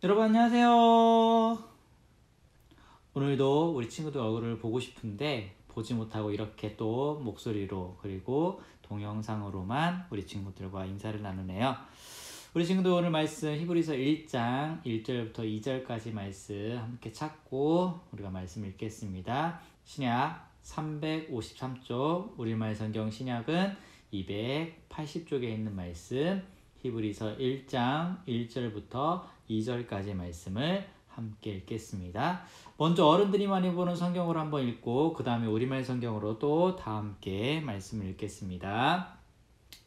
여러분 안녕하세요. 오늘도 우리 친구들 얼굴을 보고 싶은데 보지 못하고 이렇게 또 목소리로 그리고 동영상으로만 우리 친구들과 인사를 나누네요. 우리 친구들 오늘 말씀 히브리서 1장 1절부터 2절까지 말씀 함께 찾고 우리가 말씀 읽겠습니다. 신약 353쪽, 우리말 성경 신약은 280쪽에 있는 말씀, 히브리서 1장 1절부터 2절까지 말씀을 함께 읽겠습니다. 먼저 어른들이 많이 보는 성경으로 한번 읽고 그 다음에 우리말 성경으로 또 다 함께 말씀을 읽겠습니다.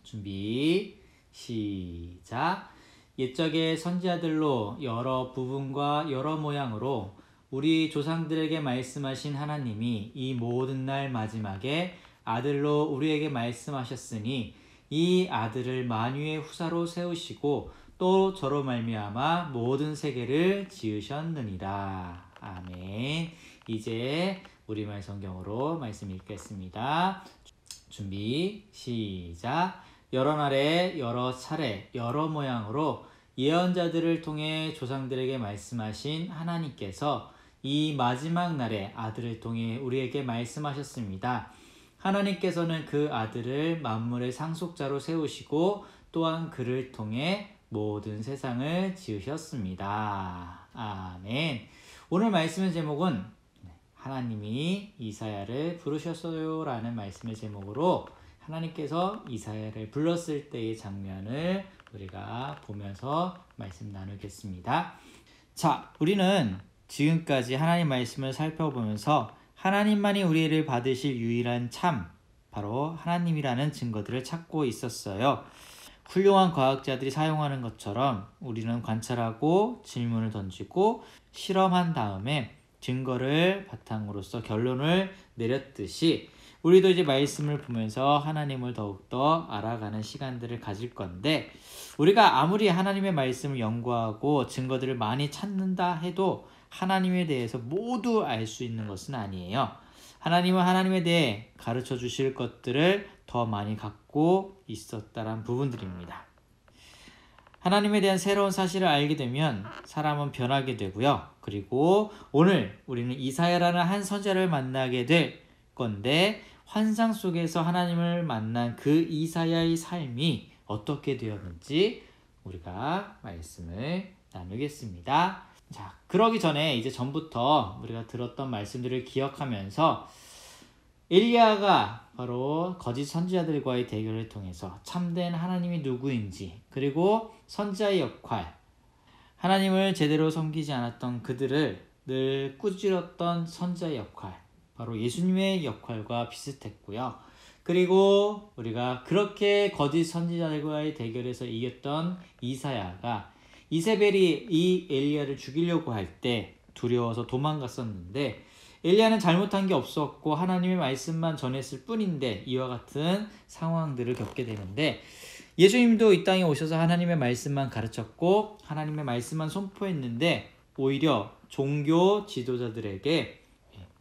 준비 시작. 옛적의 선지자들로 여러 부분과 여러 모양으로 우리 조상들에게 말씀하신 하나님이 이 모든 날 마지막에 아들로 우리에게 말씀하셨으니 이 아들을 만유의 후사로 세우시고 또 저로 말미암아 모든 세계를 지으셨느니라. 아멘. 이제 우리말 성경으로 말씀 읽겠습니다. 준비 시작. 여러 날에 여러 차례 여러 모양으로 예언자들을 통해 조상들에게 말씀하신 하나님께서 이 마지막 날에 아들을 통해 우리에게 말씀하셨습니다. 하나님께서는 그 아들을 만물의 상속자로 세우시고 또한 그를 통해 모든 세상을 지으셨습니다. 아멘. 오늘 말씀의 제목은 하나님이 이사야를 부르셨어요 라는 말씀의 제목으로 하나님께서 이사야를 불렀을 때의 장면을 우리가 보면서 말씀 나누겠습니다. 자, 우리는 지금까지 하나님 말씀을 살펴보면서 하나님만이 우리를 받으실 유일한 참, 바로 하나님이라는 증거들을 찾고 있었어요. 훌륭한 과학자들이 사용하는 것처럼 우리는 관찰하고 질문을 던지고 실험한 다음에 증거를 바탕으로서 결론을 내렸듯이 우리도 이제 말씀을 보면서 하나님을 더욱더 알아가는 시간들을 가질 건데, 우리가 아무리 하나님의 말씀을 연구하고 증거들을 많이 찾는다 해도 하나님에 대해서 모두 알 수 있는 것은 아니에요. 하나님은 하나님에 대해 가르쳐 주실 것들을 더 많이 갖고 있었다란 부분들입니다. 하나님에 대한 새로운 사실을 알게 되면 사람은 변하게 되고요. 그리고 오늘 우리는 이사야라는 한 선지자를 만나게 될 건데, 환상 속에서 하나님을 만난 그 이사야의 삶이 어떻게 되었는지 우리가 말씀을 나누겠습니다. 자, 그러기 전에 이제 전부터 우리가 들었던 말씀들을 기억하면서 엘리야가 바로 거짓 선지자들과의 대결을 통해서 참된 하나님이 누구인지, 그리고 선지자의 역할, 하나님을 제대로 섬기지 않았던 그들을 늘 꾸짖었던 선지자의 역할, 바로 예수님의 역할과 비슷했고요. 그리고 우리가 그렇게 거짓 선지자들과의 대결에서 이겼던 이사야가 이세벨이 이 엘리야를 죽이려고 할 때 두려워서 도망갔었는데, 엘리야는 잘못한 게 없었고 하나님의 말씀만 전했을 뿐인데 이와 같은 상황들을 겪게 되는데, 예수님도 이 땅에 오셔서 하나님의 말씀만 가르쳤고 하나님의 말씀만 선포했는데 오히려 종교 지도자들에게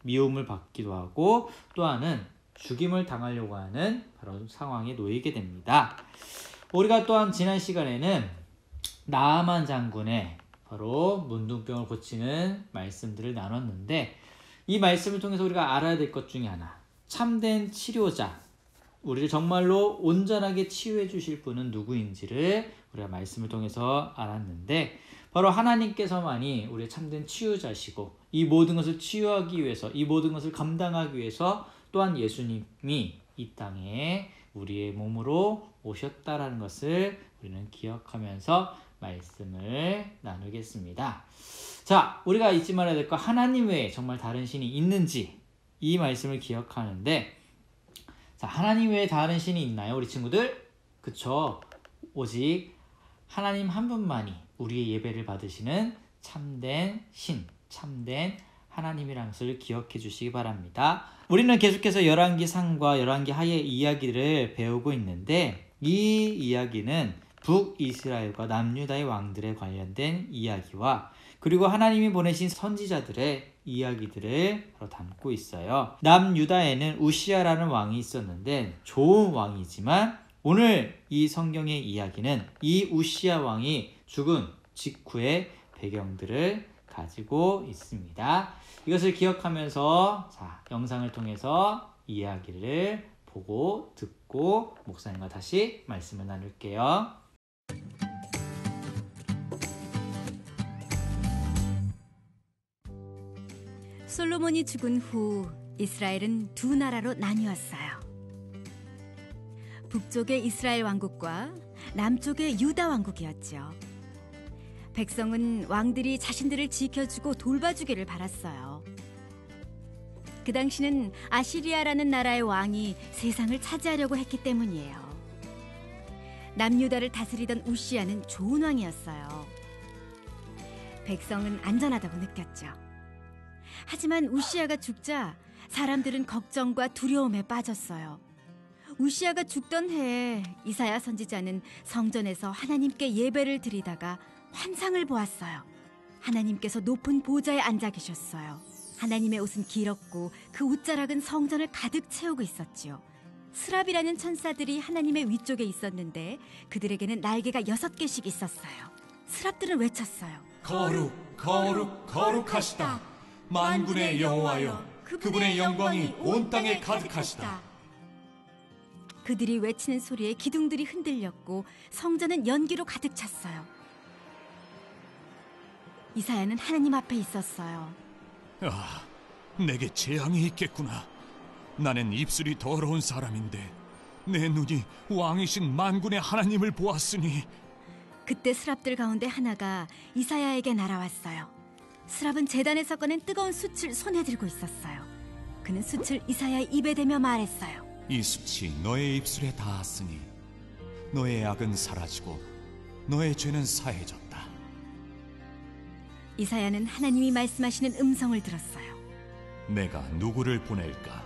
미움을 받기도 하고 또한은 죽임을 당하려고 하는 그런 상황에 놓이게 됩니다. 우리가 또한 지난 시간에는 나아만 장군의 바로 문둥병을 고치는 말씀들을 나눴는데, 이 말씀을 통해서 우리가 알아야 될 것 중에 하나, 참된 치료자, 우리를 정말로 온전하게 치유해 주실 분은 누구인지를 우리가 말씀을 통해서 알았는데, 바로 하나님께서만이 우리의 참된 치유자시고 이 모든 것을 치유하기 위해서, 이 모든 것을 감당하기 위해서 또한 예수님이 이 땅에 우리의 몸으로 오셨다라는 것을 우리는 기억하면서 말씀을 나누겠습니다. 자, 우리가 잊지 말아야 될 것, 하나님 외에 정말 다른 신이 있는지 이 말씀을 기억하는데, 자, 하나님 외에 다른 신이 있나요, 우리 친구들? 그쵸? 오직 하나님 한 분만이 우리의 예배를 받으시는 참된 신, 참된 하나님이라는 것을 기억해 주시기 바랍니다. 우리는 계속해서 열왕기 상과 열왕기 하의 이야기를 배우고 있는데, 이 이야기는 북이스라엘과 남유다의 왕들에 관련된 이야기와 그리고 하나님이 보내신 선지자들의 이야기들을 바로 담고 있어요. 남유다에는 우시아라는 왕이 있었는데 좋은 왕이지만, 오늘 이 성경의 이야기는 이 우시아 왕이 죽은 직후에 배경들을 가지고 있습니다. 이것을 기억하면서 영상을 통해서 이야기를 보고 듣고 목사님과 다시 말씀을 나눌게요. 솔로몬이 죽은 후 이스라엘은 두 나라로 나뉘었어요. 북쪽의 이스라엘 왕국과 남쪽의 유다 왕국이었죠. 백성은 왕들이 자신들을 지켜주고 돌봐주기를 바랐어요. 그 당시는 아시리아라는 나라의 왕이 세상을 차지하려고 했기 때문이에요. 남유다를 다스리던 우시아는 좋은 왕이었어요. 백성은 안전하다고 느꼈죠. 하지만 우시아가 죽자 사람들은 걱정과 두려움에 빠졌어요. 우시아가 죽던 해에 이사야 선지자는 성전에서 하나님께 예배를 드리다가 환상을 보았어요. 하나님께서 높은 보좌에 앉아 계셨어요. 하나님의 옷은 길었고 그 옷자락은 성전을 가득 채우고 있었지요. 스랍이라는 천사들이 하나님의 위쪽에 있었는데 그들에게는 날개가 6개씩 있었어요. 스랍들은 외쳤어요. 거룩, 거룩, 거룩하시다. 만군의 여호와여, 그분의 영광이 온 땅에 가득하시다. 그들이 외치는 소리에 기둥들이 흔들렸고 성전은 연기로 가득 찼어요. 이사야는 하나님 앞에 있었어요. 아, 내게 재앙이 있겠구나. 나는 입술이 더러운 사람인데 내 눈이 왕이신 만군의 하나님을 보았으니. 그때 스랍들 가운데 하나가 이사야에게 날아왔어요. 스랍은 제단에서 꺼낸 뜨거운 숯을 손에 들고 있었어요. 그는 숯을 이사야의 입에 대며 말했어요. 이 숯이 너의 입술에 닿았으니 너의 악은 사라지고 너의 죄는 사해졌다. 이사야는 하나님이 말씀하시는 음성을 들었어요. 내가 누구를 보낼까?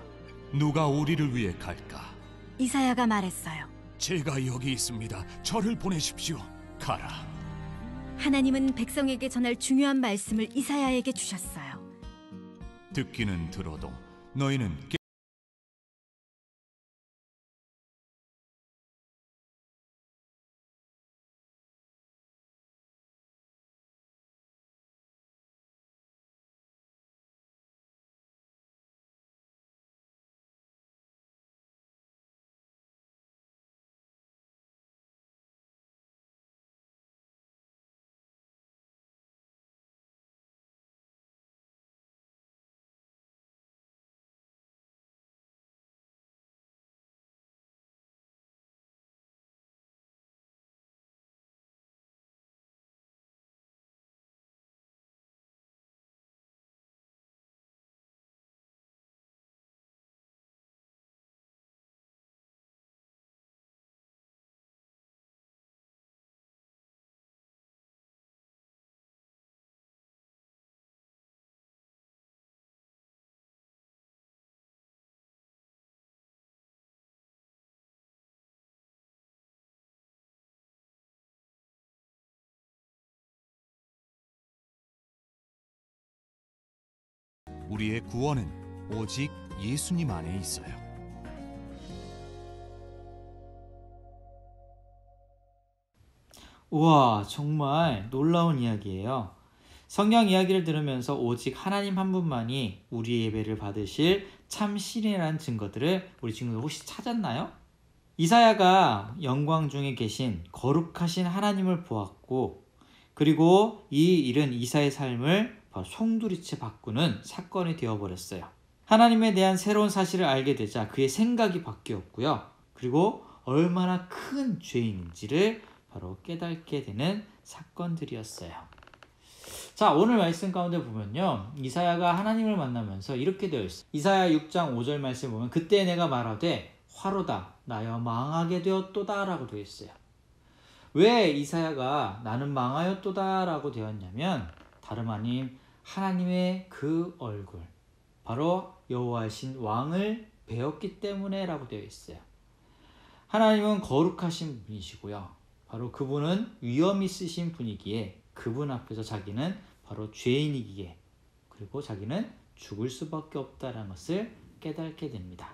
누가 우리를 위해 갈까? 이사야가 말했어요. 제가 여기 있습니다. 저를 보내십시오. 가라. 하나님은 백성에게 전할 중요한 말씀을 이사야에게 주셨어요. 듣기는 들어도 너희는 우리의 구원은 오직 예수님 안에 있어요. 우와, 정말 놀라운 이야기예요. 성경 이야기를 들으면서 오직 하나님 한 분만이 우리 예배를 받으실 참 신이라는 증거들을 우리 친구들 혹시 찾았나요? 이사야가 영광 중에 계신 거룩하신 하나님을 보았고, 그리고 이 일은 이사야의 삶을 송두리째 바꾸는 사건이 되어버렸어요. 하나님에 대한 새로운 사실을 알게 되자 그의 생각이 바뀌었고요. 그리고 얼마나 큰 죄인인지를 바로 깨닫게 되는 사건들이었어요. 자, 오늘 말씀 가운데 보면요, 이사야가 하나님을 만나면서 이렇게 되어 있어요. 이사야 6장 5절 말씀 보면 그때 내가 말하되 화로다 나여 망하게 되었도다 라고 되어 있어요. 왜 이사야가 나는 망하였도다 라고 되었냐면 다름 아닌 하나님의 그 얼굴, 바로 여호와이신 왕을 배웠기 때문에 라고 되어 있어요. 하나님은 거룩하신 분이시고요, 바로 그분은 위엄 있으신 분이기에 그분 앞에서 자기는 바로 죄인이기에, 그리고 자기는 죽을 수밖에 없다는 것을 깨닫게 됩니다.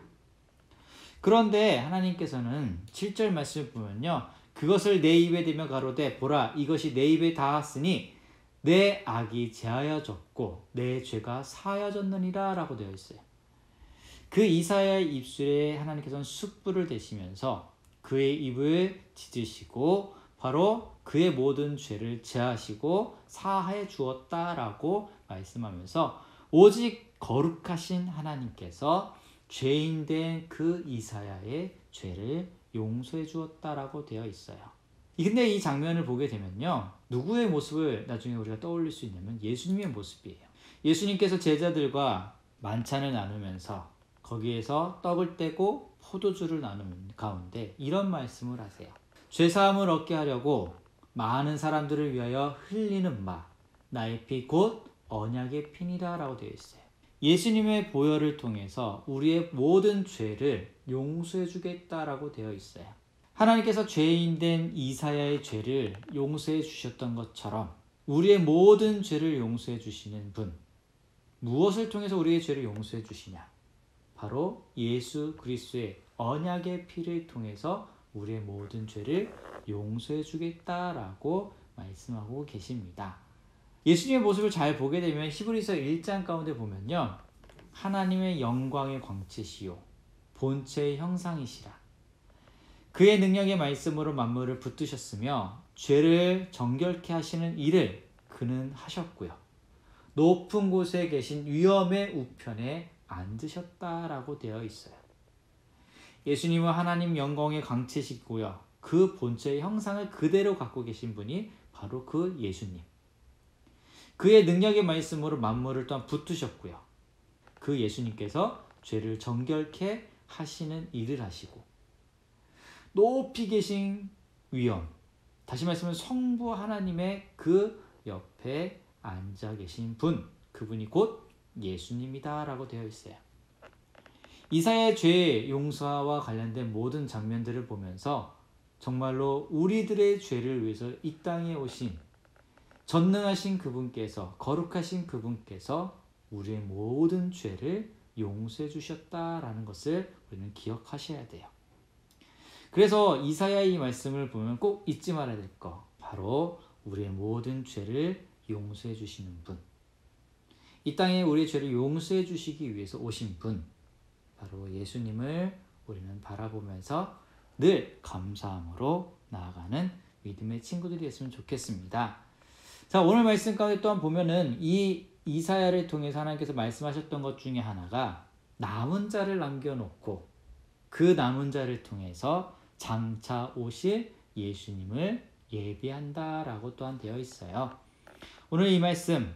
그런데 하나님께서는 7절 말씀을 보면요, 그것을 내 입에 대며 가로되 보라 이것이 내 입에 닿았으니 내 악이 제하여졌고 내 죄가 사하여졌느니라 라고 되어 있어요. 그 이사야의 입술에 하나님께서는 숯불을 대시면서 그의 입을 찢으시고 바로 그의 모든 죄를 제하시고 사하해 주었다라고 말씀하면서 오직 거룩하신 하나님께서 죄인된 그 이사야의 죄를 용서해 주었다라고 되어 있어요. 근데 이 장면을 보게 되면요, 누구의 모습을 나중에 우리가 떠올릴 수 있냐면 예수님의 모습이에요. 예수님께서 제자들과 만찬을 나누면서 거기에서 떡을 떼고 포도주를 나누는 가운데 이런 말씀을 하세요. 죄사함을 얻게 하려고 많은 사람들을 위하여 흘리는 마 나의 피 곧 언약의 피니라 라고 되어 있어요. 예수님의 보혈을 통해서 우리의 모든 죄를 용서해 주겠다라고 되어 있어요. 하나님께서 죄인된 이사야의 죄를 용서해 주셨던 것처럼 우리의 모든 죄를 용서해 주시는 분, 무엇을 통해서 우리의 죄를 용서해 주시냐? 바로 예수 그리스도의 언약의 피를 통해서 우리의 모든 죄를 용서해 주겠다라고 말씀하고 계십니다. 예수님의 모습을 잘 보게 되면 히브리서 1장 가운데 보면요, 하나님의 영광의 광채시요 본체의 형상이시라. 그의 능력의 말씀으로 만물을 붙드셨으며 죄를 정결케 하시는 일을 그는 하셨고요. 높은 곳에 계신 위엄의 우편에 앉으셨다라고 되어 있어요. 예수님은 하나님 영광의 광채시고요. 그 본체의 형상을 그대로 갖고 계신 분이 바로 그 예수님. 그의 능력의 말씀으로 만물을 또한 붙드셨고요. 그 예수님께서 죄를 정결케 하시는 일을 하시고 높이 계신 위엄, 다시 말씀하면 성부 하나님의 그 옆에 앉아 계신 분, 그분이 곧 예수님이다 라고 되어 있어요. 이사야의 죄 용서와 관련된 모든 장면들을 보면서 정말로 우리들의 죄를 위해서 이 땅에 오신 전능하신 그분께서, 거룩하신 그분께서 우리의 모든 죄를 용서해 주셨다라는 것을 우리는 기억하셔야 돼요. 그래서 이사야의 이 말씀을 보면 꼭 잊지 말아야 될 거, 바로 우리의 모든 죄를 용서해 주시는 분, 이 땅에 우리의 죄를 용서해 주시기 위해서 오신 분, 바로 예수님을 우리는 바라보면서 늘 감사함으로 나아가는 믿음의 친구들이 됐으면 좋겠습니다. 자, 오늘 말씀 가운데 또한 보면은 이 이사야를 통해서 하나님께서 말씀하셨던 것 중에 하나가 남은 자를 남겨놓고 그 남은 자를 통해서 장차 오실 예수님을 예비한다라고 또한 되어 있어요. 오늘 이 말씀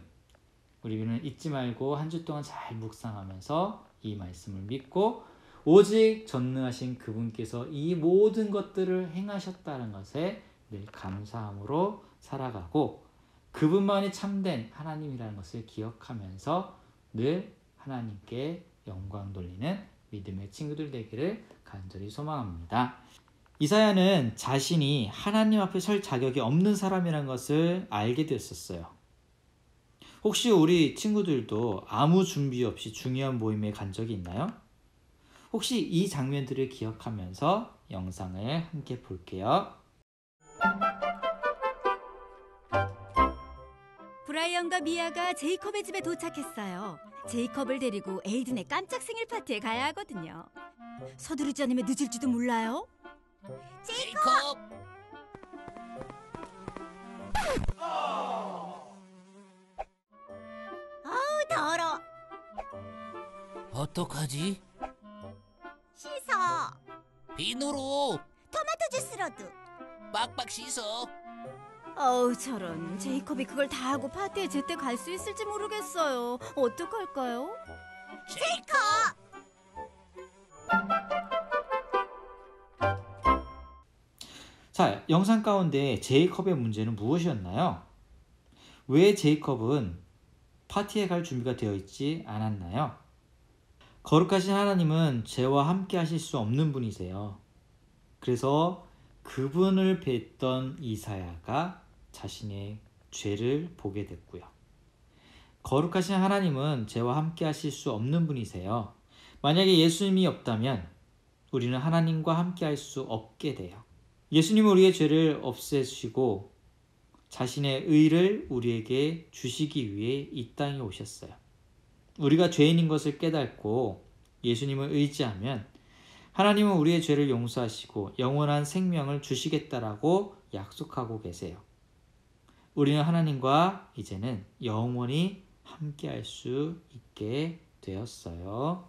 우리는 잊지 말고 한 주 동안 잘 묵상하면서 이 말씀을 믿고 오직 전능하신 그분께서 이 모든 것들을 행하셨다는 것에 늘 감사함으로 살아가고 그분만이 참된 하나님이라는 것을 기억하면서 늘 하나님께 영광 돌리는 믿음의 친구들 되기를 간절히 소망합니다. 이사야는 자신이 하나님 앞에 설 자격이 없는 사람이라는 것을 알게 됐었어요. 혹시 우리 친구들도 아무 준비 없이 중요한 모임에 간 적이 있나요? 혹시 이 장면들을 기억하면서 영상을 함께 볼게요. 브라이언과 미아가 제이콥의 집에 도착했어요. 제이콥을 데리고 에이든의 깜짝 생일 파티에 가야 하거든요. 서두르지 않으면 늦을지도 몰라요. 제이콥! 아우 더러. 어떡하지? 씻어. 비누로 토마토 주스로도. 빡빡 씻어. 어우 저런, 제이콥이 그걸 다 하고 파티에 제때 갈 수 있을지 모르겠어요. 어떡할까요? 제이콥! 자, 영상 가운데 제이콥의 문제는 무엇이었나요? 왜 제이콥은 파티에 갈 준비가 되어 있지 않았나요? 거룩하신 하나님은 죄와 함께 하실 수 없는 분이세요. 그래서 그분을 뵀던 이사야가 자신의 죄를 보게 됐고요. 거룩하신 하나님은 죄와 함께 하실 수 없는 분이세요. 만약에 예수님이 없다면 우리는 하나님과 함께 할 수 없게 돼요. 예수님은 우리의 죄를 없애시고 자신의 의를 우리에게 주시기 위해 이 땅에 오셨어요. 우리가 죄인인 것을 깨닫고 예수님을 의지하면 하나님은 우리의 죄를 용서하시고 영원한 생명을 주시겠다라고 약속하고 계세요. 우리는 하나님과 이제는 영원히 함께할 수 있게 되었어요.